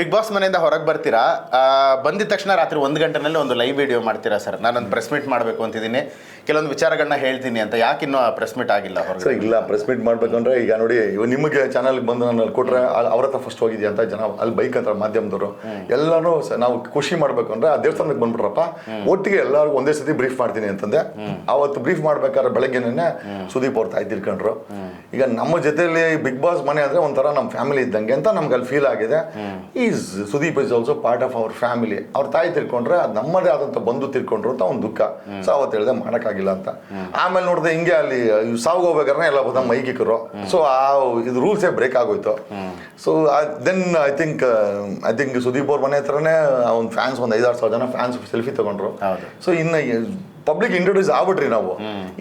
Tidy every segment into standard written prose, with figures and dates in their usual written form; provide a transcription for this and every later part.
Big boss ಮನೆಯಿಂದ ಹೊರಗೆ ಬರ್ತೀರಾ, ಬಂದಿದ ತಕ್ಷಣ ರಾತ್ರಿ 1 ಗಂಟೆನಲ್ಲಿ ಒಂದು ಲೈವ್ ವಿಡಿಯೋ ಮಾಡ್ತೀರಾ ಸರ್, ನಾನೊಂದು ಪ್ರೆಸ್ ಮೀಟ್ ಮಾಡಬೇಕು ಅಂತಿದ್ದೀನಿ, ಕೆಲವೊಂದು ವಿಚಾರಗಳನ್ನ ಹೇಳ್ತೀನಿ ಅಂತ. ಯಾಕೆ ಇನ್ನೂ ಪ್ರೆಸ್ ಮೀಟ್ ಆಗಿಲ್ಲ ಹೊರಗೆ? ಸರ್ ಇಲ್ಲ, ಪ್ರೆಸ್ ಮೀಟ್ ಮಾಡ್ಬೇಕಂದ್ರೆ ಈಗ ನೋಡಿ, ನಿಮಗೆ ಚಾನಲ್ಗೆ ಬಂದು ನಾನು ಅಲ್ಲಿ ಕೊಟ್ರೆ ಅವ್ರ ಹತ್ರ ಫಸ್ಟ್ ಹೋಗಿದ್ಯಾ ಅಂತ ಜನ ಅಲ್ಲಿ ಬೈಕ್ ಅಂತ ಮಾಧ್ಯಮದವರು ಎಲ್ಲರೂ ನಾವು ಖುಷಿ ಮಾಡ್ಬೇಕು ಅಂದ್ರೆ ಆ ದೇವಸ್ಥಾನಕ್ಕೆ ಬಂದ್ಬಿಟ್ರಪ್ಪ, ಒಟ್ಟಿಗೆ ಎಲ್ಲರಿಗೂ ಒಂದೇ ಸತಿ ಬ್ರೀಫ್ ಮಾಡ್ತೀನಿ ಅಂತಂದೆ. ಅವತ್ತು ಬ್ರೀಫ್ ಮಾಡ್ಬೇಕಾದ್ರೆ ಬೆಳಗ್ಗೆನೇ ಸುದೀಪ್ ಅವ್ರು ತಾಯಿ ತಿಳ್ಕೊಂಡ್ರು. ಈಗ ನಮ್ಮ ಜೊತೆಯಲ್ಲಿ ಬಿಗ್ ಬಾಸ್ ಮನೆ ಅಂದ್ರೆ ಒಂಥರ ನಮ್ಮ ಫ್ಯಾಮಿಲಿ ಇದ್ದಂಗೆ ಅಂತ ನಮ್ಗೆ ಅಲ್ಲಿ ಫೀಲ್ ಆಗಿದೆ. Is Sudeep is also part of our family. ಅವ್ರ ತಾಯಿ ತಿಳ್ಕೊಂಡ್ರೆ ಅದು ನಮ್ಮದೇ ಆದಂತ ಬಂದು ತಿಳ್ಕೊಂಡ್ರು ಅಂತ ಒಂದು ದುಃಖ. ಸೊ ಅವತ್ತು ಹೇಳಿದೆ ಮಾಡೋಕ್ಕಾಗಿಲ್ಲ ಅಂತ. ಆಮೇಲೆ ನೋಡಿದೆ ಹಿಂಗೆ ಅಲ್ಲಿ ಸಾವು ಹೋಗ್ಬೇಕಾದ್ರೆ ಎಲ್ಲ ಬಂದ ಮೈಗಿಕ್ಕರು. ಸೊ ಆ ಇದು ರೂಲ್ಸೇ ಬ್ರೇಕ್ ಆಗೋಯ್ತು. So then I think Sudeep ಅವ್ರ ಮನೆ ಹತ್ರನೇ ಒಂದು ಫ್ಯಾನ್ಸ್ ಒಂದು 5-6 ಸಾವಿರ ಜನ ಫ್ಯಾನ್ಸ್ ಸೆಲ್ಫಿ ತಗೊಂಡ್ರು. ಸೊ ಇನ್ನು ಪಬ್ಲಿಕ್ ಇಂಟ್ರೊಡ್ಯೂಸ್ ಆಗ್ಬಿಟ್ರಿ ನಾವು,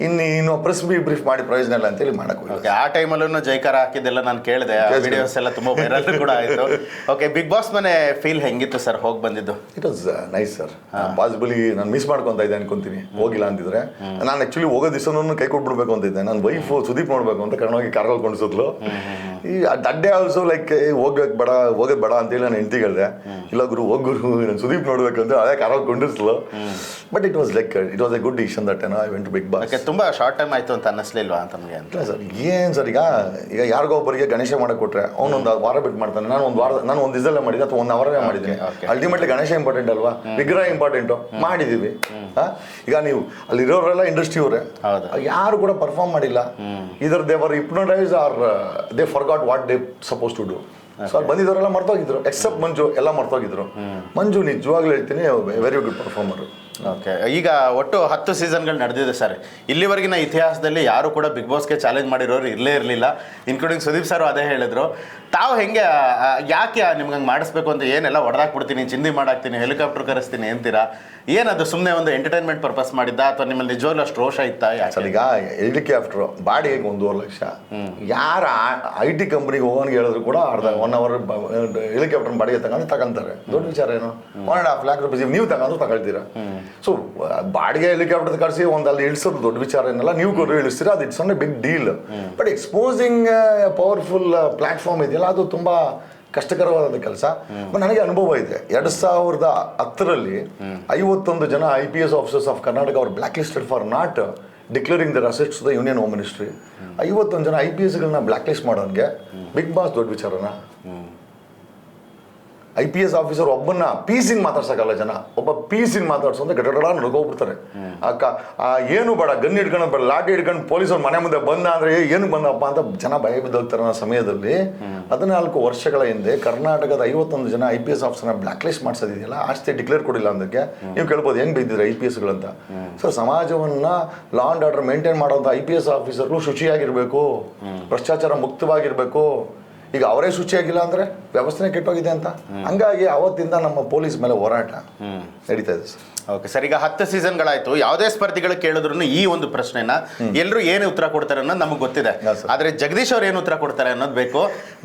ಇನ್ನು ಪ್ರೆಸ್ ಬ್ರೀಫ್ ಮಾಡಿ ಪ್ರಯೋಜನ ಇಲ್ಲ ಅಂತೇಳಿ ಮಾಡಕ್ಕೆ. ಆ ಟೈಮಲ್ಲೂ ಜೈಕಾರ ಹಾಕಿದ್ದೆಲ್ಲ ನಾನು ಕೇಳಿದೆ, ವಿಡಿಯೋಸ್ ಎಲ್ಲ ತುಂಬಾ ವೈರಲ್ ಕೂಡ ಆಯಿತು. ಓಕೆ, ಬಿಗ್ ಬಾಸ್ ಮನೆ ಫೀಲ್ ಹೆಂಗಿತ್ತು ಸರ್ ಹೋಗಿ ಬಂದಿದ್ದು? It was nice sir. Possibly ನಾನು ಮಿಸ್ ಮಾಡ್ಕೊತಾ ಇದ್ದೆ ಅನ್ಕೊಂತೀನಿ ಹೋಗಿಲ್ಲ ಅಂತಿದ್ರೆ. ನಾನು ಆಕ್ಚುಲಿ ಹೋಗೋ ದಿವಸನೂ ಕೈ ಕೊಟ್ಬಿಡ್ಬೇಕು ಅಂತ ಇದ್ದೆ. ನನ್ನ ವೈಫ್ ಸುದೀಪ್ ನೋಡ್ಬೇಕು ಅಂತ ಕರ್ನಾಟಕ ಕಾರಲ್ಲಿ ಕೊಂಡಿಸಿದ್ಲು. ಈ ದಡ್ಡೆ ಆಲ್ಸೋ ಲೈಕ್ ಹೋಗೋದು ಬೇಡ ಅಂತೇಳಿ ನಾನು ಹೆಂಡತಿಗೆ ಹೇಳಿದೆ, ಇಲ್ಲ ಗುರು ಹೋಗ್ಗುರು ನಾನು ಸುದೀಪ್ ನೋಡ್ಬೇಕು ಅಂತ ಅದೇ ಕಾರಲ್ಲಿ ಕೊಂಡಿಸ್ಲು. But it was like it was a good decision that I went to Bigg Boss. ತುಂಬಾ ಶಾರ್ಟ್ ಟೈಮ್ ಆಯ್ತು ಅಂತ ಅನ್ನಿಸ್ಲಿಲ್ವಾ ಅಂತ ನಮಗೆ? ಇಲ್ಲ ಸರ್, ಏನು ಸರ್, ಈಗ ಯಾರಿಗೋ ಒಬ್ಬರಿಗೆ ಗಣೇಶ ಮಾಡಕ್ಕೆ ಕೊಟ್ರೆ ಅವನೊಂದು ವಾರ ಬಿಟ್ಟು ಮಾಡ್ತಾನೆ. ನಾನು ಒಂದು ದಿವಸಲ್ಲೇ ಮಾಡಿದ್ದೆ ಅಥವಾ 1 ಅವರೇ ಮಾಡಿದ್ದೀನಿ. ಅಲ್ಟಿಮೇಟ್ಲಿ ಗಣೇಶ ಇಂಪಾರ್ಟೆಂಟ್ ಅಲ್ವಾ, ವಿಗ್ರಹ ಇಂಪಾರ್ಟೆಂಟು, ಮಾಡಿದ್ದೀವಿ. ಈಗ ನೀವು ಅಲ್ಲಿರೋರೆಲ್ಲ ಇಂಡಸ್ಟ್ರಿ ಅವರೇ, ಯಾರು ಕೂಡ ಪರ್ಫಾರ್ಮ್ ಮಾಡಿಲ್ಲ. Either they were hypnotised or they forgot what they suppose to do. So ಅಲ್ಲಿ ಬಂದಿದ್ದವರೆಲ್ಲ ಮರ್ತೋಗಿದ್ರು, ಎಕ್ಸೆಪ್ಟ್ ಮಂಜು ಎಲ್ಲ ಮರ್ತೋಗಿದ್ರು. ಮಂಜು ನಿಜವಾಗ್ಲೂ ಹೇಳ್ತೀನಿ ವೆರಿ ಗುಡ್ ಪರ್ಫಾರ್ಮರ್. ಓಕೆ, ಈಗ ಒಟ್ಟು 10 ಸೀಸನ್ಗಳು ನಡೆದಿದೆ ಸರ್. ಇಲ್ಲಿವರೆಗಿನ ಇತಿಹಾಸದಲ್ಲಿ ಯಾರು ಕೂಡ ಬಿಗ್ ಬಾಸ್ಗೆ ಚಾಲೆಂಜ್ ಮಾಡಿರೋರು ಇರಲಿಲ್ಲ, ಇನ್ಕ್ಲೂಡಿಂಗ್ ಸುದೀಪ್ ಸರ್ ಅದೇ ಹೇಳಿದ್ರು. ತಾವು ಹೆಂಗೆ, ಯಾಕೆ ನಿಮ್ಗೆ ಹಂಗೆ ಮಾಡಿಸ್ಬೇಕು ಅಂತ, ಏನೆಲ್ಲ ಹೊಡೆದಾಕ್ಬಿಡ್ತೀನಿ, ಚಿಂದಿ ಮಾಡಾಕ್ತೀನಿ, ಹೆಲಿಕಾಪ್ಟರ್ ಕರೆಸ್ತೀನಿ ಅಂತೀರಾ? ಏನದು ಸುಮ್ಮನೆ ಒಂದು ಎಂಟರ್ಟೈನ್ಮೆಂಟ್ ಪರ್ಪಸ್ ಮಾಡಿದ್ದ ಅಥವಾ ನಿಮ್ಮಲ್ಲಿ ನಿಜವಾಗ್ಲೂ ಅಷ್ಟು ರೋಷ ಇತ್ತಾ? ಸರ್ ಈಗ ಹೆಲಿಕಾಪ್ಟರ್ ಬಾಡಿಗೆ 1.5 ಲಕ್ಷ. ಯಾರ IT ಕಂಪ್ನಿಗೆ ಹೋಗೋನಿಗೆ ಹೇಳಿದ್ರು ಕೂಡ ಅರ್ಧ 1 ಅವರ್ ಹೆಲಿಕಾಪ್ಟರ್ ಬಾಡಿಗೆ ತಗೊಂತಾರೆ. ದೊಡ್ಡ ವಿಚಾರ ಏನು? 1.5 lakh ರೂಪಾಯಿ ನೀವು ತಗೊಳ್ತೀರಾ? ಸೊ ಬಾಡಿಗೆ ಹೆಲಿಕಾಪ್ಟರ್ ಕಳಿಸಿ ಒಂದು ಅಲ್ಲಿ ಇಳಿಸೋದು ದೊಡ್ಡ ವಿಚಾರ ಏನಲ್ಲ, ನೀವು ಕೂಡ ಇಳಿಸ್ತೀರಾ, ಅದು it's not a big deal. But exposing powerful platform ಇದೆಯಲ್ಲ, ಅದು ತುಂಬಾ ಕಷ್ಟಕರವಾದ ಕೆಲಸ. ನನಗೆ ಅನುಭವ ಇದೆ. 2010ರಲ್ಲಿ 51 ಜನ IPS ಆಫೀಸರ್ಸ್ ಆಫ್ ಕರ್ನಾಟಕ ಅವರು black listed for not declaring their assets to the union home ministry. 51 ಜನ IPSಗಳನ್ನ ಬ್ಲಾಕ್ ಲಿಸ್ಟ್ ಮಾಡೋನ್ಗೆ ಬಿಗ್ ಬಾಸ್ ದೊಡ್ಡ ವಿಚಾರನ? IPS ಆಫೀಸರ್ ಒಬ್ಬನ್ನ ಪೀಸಿಂಗ್ ಮಾತಾಡ್ಸಕ್ಕಲ್ಲ ಜನ, ಒಬ್ಬ ಪೀಸಿಂಗ್ ಮಾತಾಡ್ಸೋ ಅಂತ ಗಡಗಡ ನಡ್ಕೋಗ್ಬಿಡ್ತಾರೆ. ಏನು ಬೇಡ, ಗನ್ ಹಿಡ್ಕೊಂಡು ಬೇಡ, ಲಾಠಿ ಹಿಡ್ಕೊಂಡು ಪೊಲೀಸರು ಮನೆ ಮುಂದೆ ಬಂದ ಅಂದ್ರೆ ಏನು ಬಂದಪ್ಪ ಅಂತ ಜನ ಭಯ ಬಿದ್ದೋಗ್ತಾರೆ. ಆ ಸಮಯದಲ್ಲಿ 14 ವರ್ಷಗಳ ಹಿಂದೆ ಕರ್ನಾಟಕದ 51 ಜನ IPS ಆಫೀಸರ್ನ ಬ್ಲಾಕ್ ಲಿಸ್ಟ್ ಮಾಡಿಸೋದಿದೆಯಲ್ಲ, ಆಸ್ತಿ ಡಿಕ್ಲೇರ್ ಕೊಡಿಲ್ಲ ಅಂದಕ್ಕೆ ನೀವು ಕೇಳ್ಬೋದು ಹೆಂಗ್ ಬೈದಿದ್ರೆ IPSಗಳಂತ. ಸೊ ಸಮಾಜವನ್ನ ಲಾ ಅಂಡ್ ಆರ್ಡರ್ ಮೇಂಟೈನ್ ಮಾಡೋಂಥ IPS ಆಫೀಸರ್ಗಳು ಶುಚಿಯಾಗಿರ್ಬೇಕು, ಭ್ರಷ್ಟಾಚಾರ ಮುಕ್ತವಾಗಿರ್ಬೇಕು. ಈಗ ಅವರೇ ಶುಚಿಯಾಗಿಲ್ಲ ಅಂದ್ರೆ ವ್ಯವಸ್ಥೆ ಕೆಟ್ಟೋಗಿದೆ ಅಂತ. ಹಂಗಾಗಿ ಅವತ್ತಿಂದ ನಮ್ಮ ಪೊಲೀಸ್ ಮೇಲೆ ಹೋರಾಟ ನಡೀತಾ ಇದೆ ಸರ್. ಓಕೆ ಸರ್, ಈಗ 10 ಸೀಸನ್ಗಳಾಯ್ತು. ಯಾವುದೇ ಸ್ಪರ್ಧಿಗಳು ಕೇಳಿದ್ರು ಈ ಒಂದು ಪ್ರಶ್ನೆನ ಎಲ್ಲರೂ ಏನು ಉತ್ತರ ಕೊಡ್ತಾರೆ ಅನ್ನೋದು ನಮಗೆ ಗೊತ್ತಿದೆ. ಆದ್ರೆ ಜಗದೀಶ್ ಅವ್ರು ಏನು ಉತ್ತರ ಕೊಡ್ತಾರೆ ಅನ್ನೋದು ಬೇಕು.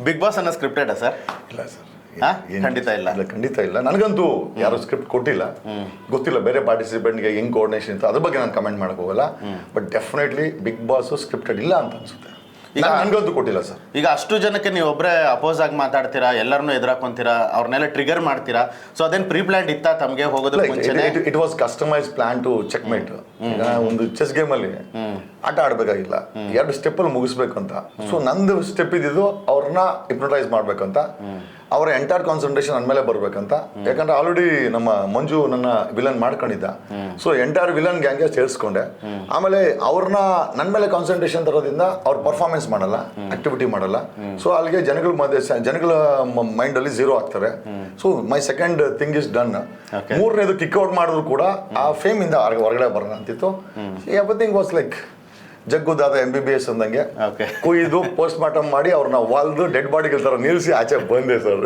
ಬಿಗ್ ಬಾಸ್ ಅನ್ನೋ ಸ್ಕ್ರಿಪ್ಟೆಡ್ ಸರ್? ಇಲ್ಲ ಸರ್, ಖಂಡಿತ ಇಲ್ಲ. ಖಂಡಿತ ಇಲ್ಲ. ನನಗಂತೂ ಯಾರು ಸ್ಕ್ರಿಪ್ಟ್ ಕೊಟ್ಟಿಲ್ಲ, ಗೊತ್ತಿಲ್ಲ ಬೇರೆ ಪಾರ್ಟಿಸಿಪೆಂಟ್ಗೆ ಹೆಂಗ್ ಕೋಆರ್ಡಿನೇಷನ್ ಅಂತ, ಅದ್ರ ಬಗ್ಗೆ ನಾನು ಕಮೆಂಟ್ ಮಾಡಕ್ ಹೋಗಲ್ಲ. But definitely Bigg Boss scripted ಇಲ್ಲ ಅಂತ ಅನ್ಸುತ್ತೆ. ಈಗ ನನಗಂತೂ ಕೊಟ್ಟಿಲ್ಲ ಸರ್. ಈಗ ಅಷ್ಟು ಜನಕ್ಕೆ ನೀವು ಒಬ್ಬರೇ ಅಪೋಸ್ ಆಗಿ ಮಾತಾಡ್ತೀರಾ, ಎಲ್ಲರನ್ನೂ ಎದುರಾಕೊಂತೀರಾ, ಅವ್ರನ್ನೆಲ್ಲ ಟ್ರಿಗರ್ ಮಾಡ್ತೀರಾ. ಸೊ ಅದೇನು ಪ್ರೀ ಪ್ಲಾನ್ ಇತ್ತಾ ತಮಗೆ ಹೋಗೋದಕ್ಕೆ ಮುಂಚೆನೇ? It was customise plan to checkmate. ಈಗ ಒಂದು ಚೆಸ್ ಗೇಮ್ ಅಲ್ಲಿ ಆಟ ಆಡ್ಬೇಕಾಗಿಲ್ಲ, 2 ಸ್ಟೆಪ್ ಅಲ್ಲಿ ಮುಗಿಸ್ಬೇಕು ಅಂತ. ಸೊ ನಂದು ಸ್ಟೆಪ್ ಇದ್ದಿದ್ದು ಅವ್ರನ್ನ ಹಿಪ್ನೋಟೈಸ್ ಮಾಡ್ಬೇಕಂತ, ಅವರ ಎಂಟೈರ್ ಕಾನ್ಸಂಟ್ರೇಷನ್ ನನ್ನ ಮೇಲೆ ಬರ್ಬೇಕಂತ. ಯಾಕಂದ್ರೆ ಆಲ್ರೆಡಿ ನಮ್ಮ ಮಂಜು ನನ್ನ ವಿಲನ್ ಮಾಡ್ಕೊಂಡಿದ್ದ. ಸೊ ಎಂಟೈರ್ ವಿಲನ್ ಗ್ಯಾಂಗ್ಗೆ ಸೇರಿಸ್ಕೊಂಡೆ. ಆಮೇಲೆ ಅವ್ರನ್ನ ನನ್ನ ಮೇಲೆ ಕಾನ್ಸಂಟ್ರೇಷನ್ ತರೋದ್ರಿಂದ ಅವ್ರ ಪರ್ಫಾರ್ಮೆನ್ಸ್ ಮಾಡಲ್ಲ, ಆಕ್ಟಿವಿಟಿ ಮಾಡಲ್ಲ. ಸೊ ಅಲ್ಲಿಗೆ ಜನಗಳ ಮೈಂಡ್ ಅಲ್ಲಿ ಝೀರೋ ಆಗ್ತಾರೆ. So my second thing is done. 3ನೇದು ಕಿಕ್ಔಟ್ ಮಾಡಿದ್ರು ಕೂಡ ಆ ಫೇಮ್ ಇಂದ ಹೊರಗಡೆ ಬರೋಣ ಅಂತಿತ್ತು. Everything was like Jaggudada MBBS ಅಂದಂಗೆ ಕುಯ್ದು ಪೋಸ್ಟ್ ಮಾರ್ಟಮ್ ಮಾಡಿ ಅವ್ರನ್ನ ವಾಲ್ದು ಡೆಡ್ ಬಾಡಿಗಳ ತರ ನಿಲ್ಲಿಸಿ ಆಚೆ ಬಂದೆ ಸರ್.